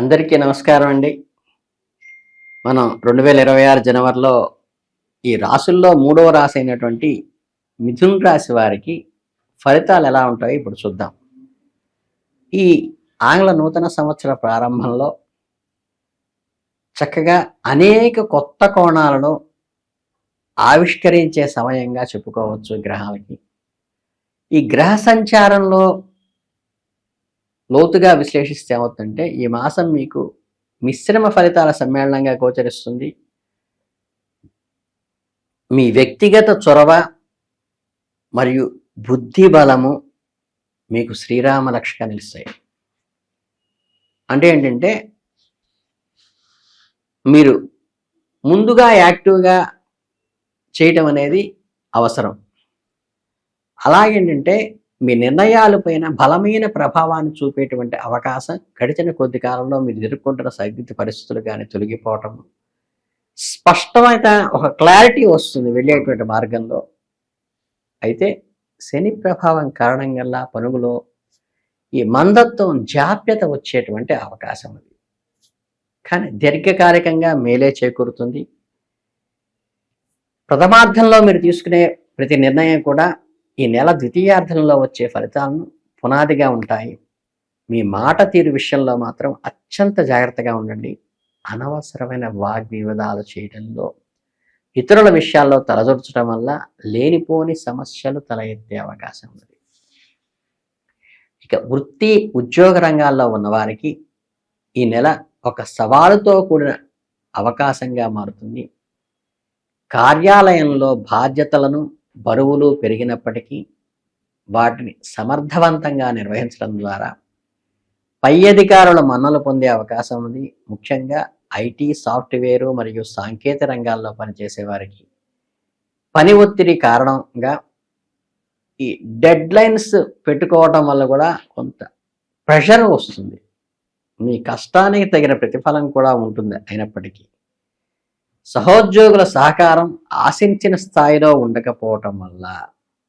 అందరికీ నమస్కారం అండి. మనం 2026 జనవరిలో ఈ రాసుల్లో మూడవ రాశి అయినటువంటి మిథున్ రాశి వారికి ఫలితాలు ఎలా ఉంటాయో ఇప్పుడు చూద్దాం. ఈ ఆంగ్ల నూతన సంవత్సర ప్రారంభంలో చక్కగా అనేక కొత్త కోణాలను ఆవిష్కరించే సమయంగా చెప్పుకోవచ్చు గ్రహాలకి. ఈ గ్రహ సంచారంలో లోతుగా విశ్లేషిస్తే ఏమవుతుందంటే ఈ మాసం మీకు మిశ్రమ ఫలితాల సమ్మేళనంగా గోచరిస్తుంది. మీ వ్యక్తిగత చొరవ మరియు బుద్ధి బలము మీకు శ్రీరామ రక్షగా నిలుస్తాయి. అంటే ఏంటంటే మీరు ముందుగా యాక్టివ్గా చేయటం అనేది అవసరం. అలాగేంటంటే మీ నిర్ణయాలపైన బలమైన ప్రభావాన్ని చూపేటువంటి అవకాశం గడిచిన కొద్ది కాలంలో మీరు ఎదుర్కొంటున్న సైద్ధాంతిక పరిస్థితులు కానీ తొలగిపోవటం, స్పష్టమైన ఒక క్లారిటీ వస్తుంది వెళ్ళేటువంటి మార్గంలో. అయితే శని ప్రభావం కారణంగా పనుగులో ఈ మందత్వం జాప్యత వచ్చేటువంటి అవకాశం ఉంది. కానీ దీర్ఘకాలికంగా మేలే చేకూరుతుంది. ప్రథమార్థంలో మీరు తీసుకునే ప్రతి నిర్ణయం కూడా ఈ నెల ద్వితీయార్థంలో వచ్చే ఫలితాలను పునాదిగా ఉంటాయి. మీ మాట తీరు విషయంలో మాత్రం అత్యంత జాగ్రత్తగా ఉండండి. అనవసరమైన వాగ్వివాదాలు చేయడంలో, ఇతరుల విషయాల్లో తలదొరచడం వల్ల లేనిపోని సమస్యలు తల ఎత్తే అవకాశం ఉంది. ఇక వృత్తి ఉద్యోగ రంగాల్లో ఉన్నవారికి ఈ నెల ఒక సవాలుతో కూడిన అవకాశంగా మారుతుంది. కార్యాలయంలో బాధ్యతలను బరువులు పెరిగినప్పటికీ వాటిని సమర్థవంతంగా నిర్వహించడం ద్వారా పై అధికారుల మన్నలు పొందే అవకాశం ఉంది. ముఖ్యంగా ఐటీ, సాఫ్ట్వేరు మరియు సాంకేతిక రంగాల్లో పనిచేసే వారికి పని ఒత్తిడి కారణంగా ఈ డెడ్ లైన్స్ పెట్టుకోవటం వల్ల కూడా కొంత ప్రెషర్ వస్తుంది. మీ కష్టానికి తగిన ప్రతిఫలం కూడా ఉంటుంది. అయినప్పటికీ సహోద్యోగుల సహకారం ఆశించిన స్థాయిలో ఉండకపోవటం వల్ల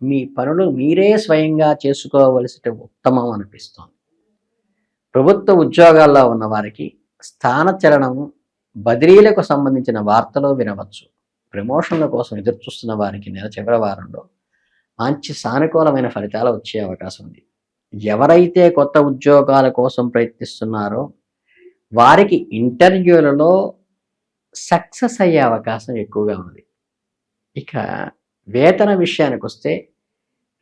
మీ పనులు మీరే స్వయంగా చేసుకోవలసి ఉత్తమం అనిపిస్తోంది. ప్రభుత్వ ఉద్యోగాల్లో ఉన్న వారికి స్థానచలనము, బదిలీలకు సంబంధించిన వార్తలు వినవచ్చు. ప్రమోషన్ల కోసం ఎదురుచూస్తున్న వారికి నెల చివరి వారంలో మంచి సానుకూలమైన ఫలితాలు వచ్చే అవకాశం ఉంది. ఎవరైతే కొత్త ఉద్యోగాల కోసం ప్రయత్నిస్తున్నారో వారికి ఇంటర్వ్యూలలో సక్సెస్ అయ్యే అవకాశం ఎక్కువగా ఉంది. ఇక వేతన విషయానికి వస్తే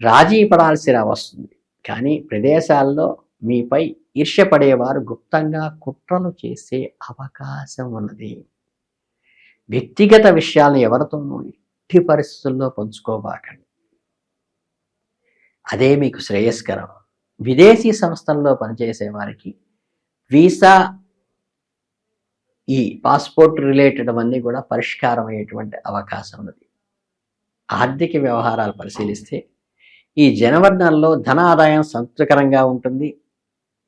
రాజీ పడాల్సి వస్తుంది. కానీ ప్రదేశాల్లో మీపై ఈర్ష్యపడేవారు గుప్తంగా కుట్రలు చేసే అవకాశం ఉన్నది. వ్యక్తిగత విషయాలను ఎవరితోనూ ఎట్టి పరిస్థితుల్లో పంచుకోబాకండి. అదే మీకు శ్రేయస్కరం. విదేశీ సంస్థల్లో పనిచేసే వారికి వీసా, ఈ పాస్పోర్ట్ రిలేటెడ్ అవన్నీ కూడా పరిష్కారం అయ్యేటువంటి అవకాశం ఉన్నది. ఆర్థిక వ్యవహారాలు పరిశీలిస్తే ఈ జనవరి నెలలో ధన ఆదాయం సంతృప్తికరంగా ఉంటుంది.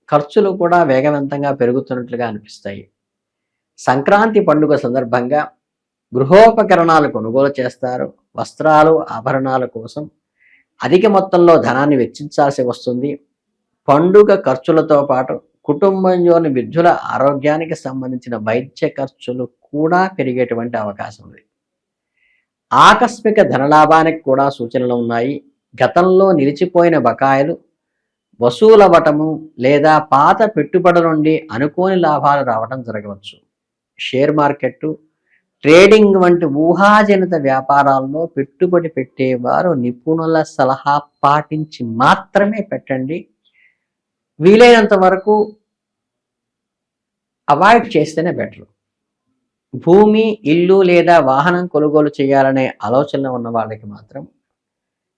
ఖర్చులు కూడా వేగవంతంగా పెరుగుతున్నట్లుగా అనిపిస్తాయి. సంక్రాంతి పండుగ సందర్భంగా గృహోపకరణాలు కొనుగోలు చేస్తారు. వస్త్రాలు, ఆభరణాల కోసం అధిక మొత్తంలో ధనాన్ని వెచ్చించాల్సి వస్తుంది. పండుగ ఖర్చులతో పాటు కుటుంబంలోని వృద్ధుల ఆరోగ్యానికి సంబంధించిన వైద్య ఖర్చులు కూడా పెరిగేటువంటి అవకాశం ఉంది. ఆకస్మిక ధనలాభానికి కూడా సూచనలు ఉన్నాయి. గతంలో నిలిచిపోయిన బకాయిలు వసూలవ్వటము లేదా పాత పెట్టుబడుల నుండి అనుకోని లాభాలు రావడం జరగవచ్చు. షేర్ మార్కెట్, ట్రేడింగ్ వంటి ఊహాజనిత వ్యాపారాల్లో పెట్టుబడి పెట్టేవారు నిపుణుల సలహా పాటించి మాత్రమే పెట్టండి. వీలైనంత వరకు అవాయిడ్ చేస్తేనే బెటర్. భూమి, ఇల్లు లేదా వాహనం కొనుగోలు చేయాలనే ఆలోచనలో ఉన్న వాళ్ళకి మాత్రం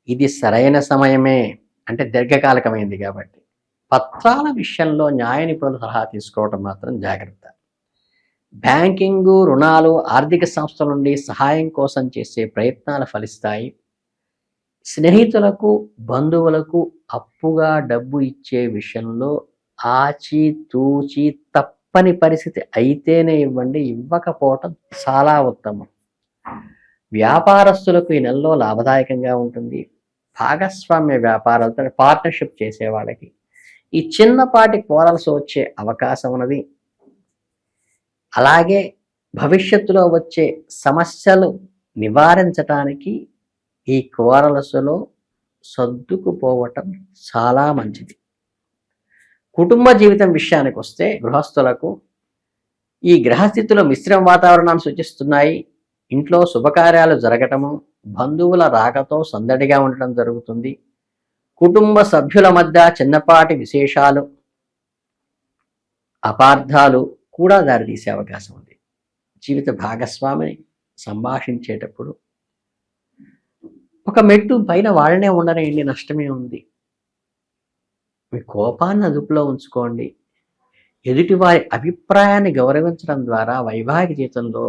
ఇది సరైన సమయమే. అంటే దీర్ఘకాలికమైంది కాబట్టి పత్రాల విషయంలో న్యాయ నిపుణుల సలహా తీసుకోవడం మాత్రం జాగ్రత్త. బ్యాంకింగు, రుణాలు, ఆర్థిక సంస్థల నుండి సహాయం కోసం చేసే ప్రయత్నాలు ఫలిస్తాయి. స్నేహితులకు, బంధువులకు అప్పుగా డబ్బు ఇచ్చే విషయంలో ఆచితూచి తప్పని పరిస్థితి అయితేనే ఇవ్వండి, ఇవ్వకపోవటం చాలా ఉత్తమం. వ్యాపారస్తులకు ఈ నెలలో లాభదాయకంగా ఉంటుంది. భాగస్వామ్య వ్యాపారాలతో పార్ట్నర్షిప్ చేసే వాళ్ళకి ఈ చిన్నపాటి కోరల్సి వచ్చే అవకాశం ఉన్నది. అలాగే భవిష్యత్తులో వచ్చే సమస్యలు నివారించటానికి ఈ కోరలసులో సర్దుకుపోవటం చాలా మంచిది. కుటుంబ జీవితం విషయానికి వస్తే గృహస్థులకు ఈ గ్రహస్థితులు మిశ్రమ వాతావరణాన్ని సూచిస్తున్నాయి. ఇంట్లో శుభకార్యాలు జరగటము, బంధువుల రాకతో సందడిగా ఉండటం జరుగుతుంది. కుటుంబ సభ్యుల మధ్య చిన్నపాటి విశేషాలు, అపార్థాలు కూడా దారితీసే అవకాశం ఉంది. జీవిత భాగస్వామిని సంభాషించేటప్పుడు ఒక మెట్టు పైన వాళ్ళనే ఉండనేయండి, నష్టమే ఉంది. మీ కోపాన్ని అదుపులో ఉంచుకోండి. ఎదుటివారి అభిప్రాయాన్ని గౌరవించడం ద్వారా వైవాహిక జీవితంలో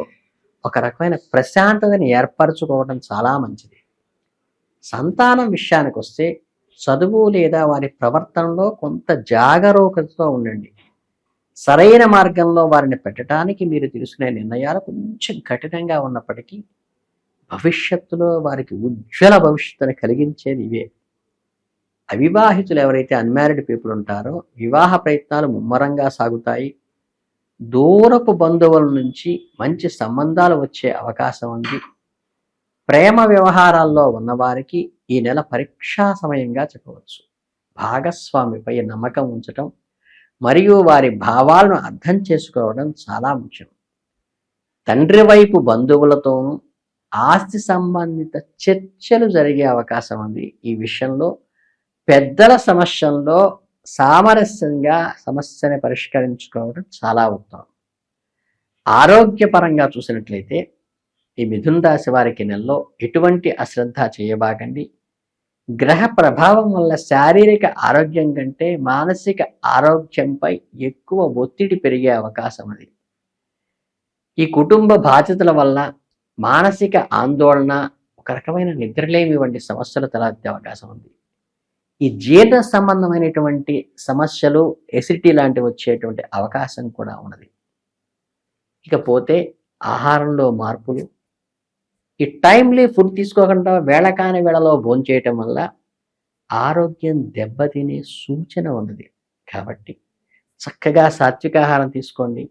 ఒక రకమైన ప్రశాంతతని ఏర్పరచుకోవడం చాలా మంచిది. సంతానం విషయానికి వస్తే చదువు లేదా వారి ప్రవర్తనలో కొంత జాగరూకతతో ఉండండి. సరైన మార్గంలో వారిని పెట్టడానికి మీరు తీసుకునే నిర్ణయాలు కొంచెం కఠినంగా ఉన్నప్పటికీ భవిష్యత్తులో వారికి ఉజ్వల భవిష్యత్తుని కలిగించేది ఇవే. అవివాహితులు ఎవరైతే అన్మ్యారీడ్ పీపుల్ ఉంటారో వివాహ ప్రయత్నాలు ముమ్మరంగా సాగుతాయి. దూరపు బంధువుల నుంచి మంచి సంబంధాలు వచ్చే అవకాశం ఉంది. ప్రేమ వ్యవహారాల్లో ఉన్నవారికి ఈ నెల పరీక్షా సమయంగా చెప్పవచ్చు. భాగస్వామిపై నమ్మకం ఉంచటం మరియు వారి భావాలను అర్థం చేసుకోవడం చాలా ముఖ్యం. తండ్రి వైపు బంధువులతోనూ ఆస్తి సంబంధిత చర్చలు జరిగే అవకాశం ఉంది. ఈ విషయంలో పెద్దల సమస్యల్లో సామరస్యంగా సమస్యని పరిష్కరించుకోవడం చాలా ఉత్తమం. ఆరోగ్యపరంగా చూసినట్లయితే ఈ మిథున రాశి వారికి నెలలో ఎటువంటి అశ్రద్ధ చేయబాకండి. గ్రహ ప్రభావం వల్ల శారీరక ఆరోగ్యం కంటే మానసిక ఆరోగ్యంపై ఎక్కువ ఒత్తిడి పెరిగే అవకాశం ఉంది. ఈ కుటుంబ బాధ్యతల వల్ల మానసిక ఆందోళన, ఒక రకమైన నిద్రలేమి వంటి సమస్యలు తలెత్తే అవకాశం ఉంది. ఈ జీర్ణ సంబంధమైనటువంటి సమస్యలు, ఎసిడిటీ లాంటివి వచ్చేటువంటి అవకాశం కూడా ఉన్నది. ఇకపోతే ఆహారంలో మార్పులు, ఈ టైమ్లీ ఫుడ్ తీసుకోకుండా వేళ కాని వేళలో భోంచేయటం వల్ల ఆరోగ్యం దెబ్బతినే సూచన ఉన్నది. కాబట్టి చక్కగా సాత్విక ఆహారం తీసుకోండి,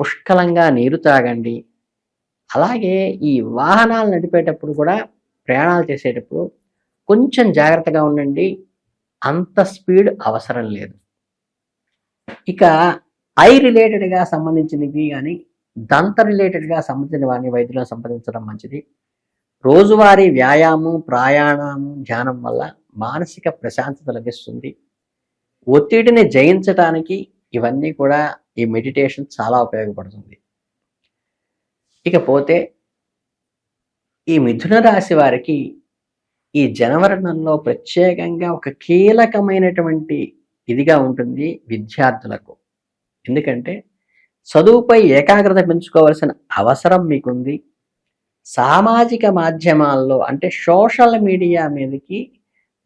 పుష్కలంగా నీరు తాగండి. అలాగే ఈ వాహనాలు నడిపేటప్పుడు కూడా, ప్రయాణాలు చేసేటప్పుడు కొంచెం జాగ్రత్తగా ఉండండి. అంత స్పీడ్ అవసరం లేదు. ఇక ఐ రిలేటెడ్గా సంబంధించినవి కానీ దంత రిలేటెడ్గా సంబంధించిన వారిని వైద్యులను సంప్రదించడం మంచిది. రోజువారీ వ్యాయామం, ప్రాణాయామం, ధ్యానం వల్ల మానసిక ప్రశాంతత లభిస్తుంది. ఒత్తిడిని జయించడానికి ఇవన్నీ కూడా ఈ మెడిటేషన్ చాలా ఉపయోగపడుతుంది. ఇకపోతే ఈ మిథున రాశి వారికి ఈ జనవరి నెలలో ప్రత్యేకంగా ఒక కీలకమైనటువంటి ఇదిగా ఉంటుంది విద్యార్థులకు. ఎందుకంటే చదువుపై ఏకాగ్రత పెంచుకోవాల్సిన అవసరం మీకుంది. సామాజిక మాధ్యమాల్లో అంటే సోషల్ మీడియా మీదకి,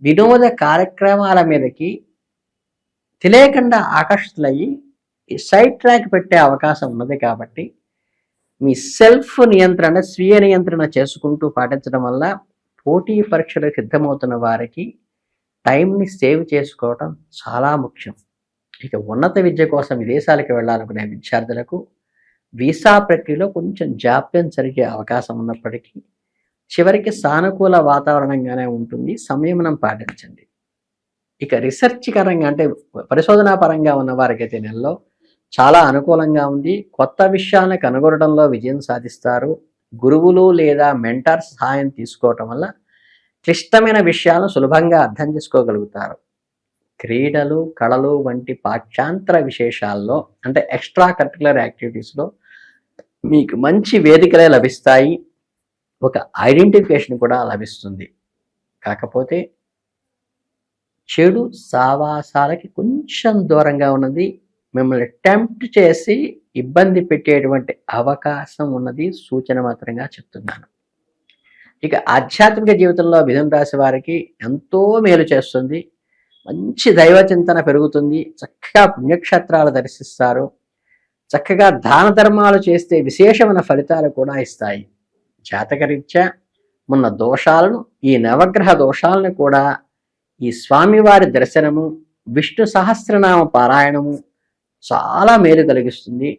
వినోద కార్యక్రమాల మీదకి తెలియకుండా ఆకర్షితులయ్యి ఈ సైడ్ ట్రాక్ పెట్టే అవకాశం ఉన్నది. కాబట్టి మీ సెల్ఫ్ నియంత్రణ, స్వీయ నియంత్రణ చేసుకుంటూ పాటించడం వల్ల పోటీ పరీక్షలకు సిద్ధమవుతున్న వారికి టైంని సేవ్ చేసుకోవడం చాలా ముఖ్యం. ఇక ఉన్నత విద్య కోసం విదేశాలకు వెళ్ళాలనుకునే విద్యార్థులకు వీసా ప్రక్రియలో కొంచెం జాప్యం జరిగే అవకాశం ఉన్నప్పటికీ చివరికి సానుకూల వాతావరణంగానే ఉంటుంది. సంయమనం పాటించండి. ఇక రీసెర్చ్ పరంగా అంటే పరిశోధనా పరంగా ఉన్న వారికైతే నెలలో చాలా అనుకూలంగా ఉంది. కొత్త విషయాలను కనుగొనడంలో విజయం సాధిస్తారు. గురువులు లేదా మెంటర్స్ సహాయం తీసుకోవటం వల్ల క్లిష్టమైన విషయాలను సులభంగా అర్థం చేసుకోగలుగుతారు. క్రీడలు, కళలు వంటి పాఠ్యాంతర విశేషాల్లో అంటే ఎక్స్ట్రా కరిక్యులర్ యాక్టివిటీస్లో మీకు మంచి వేదికలే లభిస్తాయి. ఒక ఐడెంటిఫికేషన్ కూడా లభిస్తుంది. కాకపోతే చెడు సావాసాలకి కొంచెం దూరంగా ఉన్నది. మిమ్మల్ని టెంప్ట్ చేసి ఇబ్బంది పెట్టేటువంటి అవకాశం ఉన్నది. సూచన మాత్రంగా చెప్తున్నాను. ఇక ఆధ్యాత్మిక జీవితంలో మిథున రాశి వారికి ఎంతో మేలు చేస్తుంది. మంచి దైవ చింతన పెరుగుతుంది. చక్కగా పుణ్యక్షేత్రాలు దర్శిస్తారు. చక్కగా దాన ధర్మాలు చేస్తే విశేషమైన ఫలితాలు కూడా ఇస్తాయి. జాతకరీత్యా ఉన్న దోషాలను, ఈ నవగ్రహ దోషాలను కూడా ఈ స్వామివారి దర్శనము, విష్ణు సహస్రనామ పారాయణము చాలా మేలు కలిగిస్తుంది.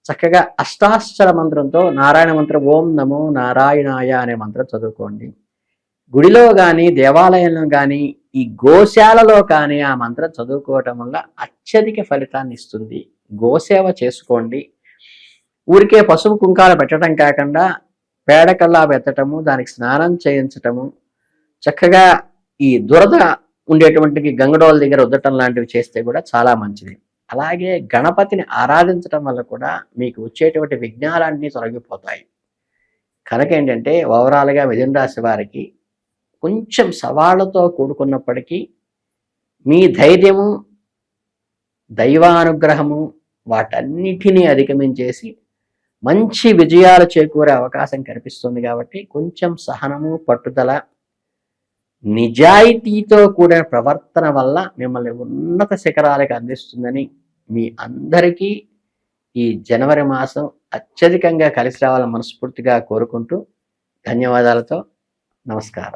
చక్కగా అష్టాక్షర మంత్రంతో నారాయణ మంత్రం ఓం నమో నారాయణాయ అనే మంత్రం చదువుకోండి. గుడిలో కానీ దేవాలయంలో కానీ ఈ గోశాలలో కానీ ఆ మంత్రం చదువుకోవటం వల్ల అత్యధిక ఫలితాన్ని ఇస్తుంది. గోసేవ చేసుకోండి. ఊరికే పసుపు కుంకాలు పెట్టడం కాకుండా పేడకల్లా పెట్టడము, దానికి స్నానం చేయించటము, చక్కగా ఈ దురద ఉండేటువంటి గంగడోల దగ్గర ఉద్దటం లాంటివి చేస్తే కూడా చాలా మంచిది. అలాగే గణపతిని ఆరాధించడం వల్ల కూడా మీకు వచ్చేటువంటి విఘ్నాలన్నీ తొలగిపోతాయి. కనుక ఏంటంటే ఓవరాల్గా మిథున రాశి వారికి కొంచెం సవాళ్లతో కూడుకున్నప్పటికీ మీ ధైర్యము, దైవానుగ్రహము వాటన్నిటినీ అధిగమించేసి మంచి విజయాలు చేకూరే అవకాశం కనిపిస్తుంది. కాబట్టి కొంచెం సహనము, పట్టుదల, నిజాయితీతో కూడిన ప్రవర్తన వల్ల మిమ్మల్ని ఉన్నత శిఖరాలకు అందిస్తుందని మీ అందరికీ ఈ జనవరి మాసం అత్యధికంగా కలిసి రావాలని మనస్ఫూర్తిగా కోరుకుంటూ ధన్యవాదాలతో నమస్కారం.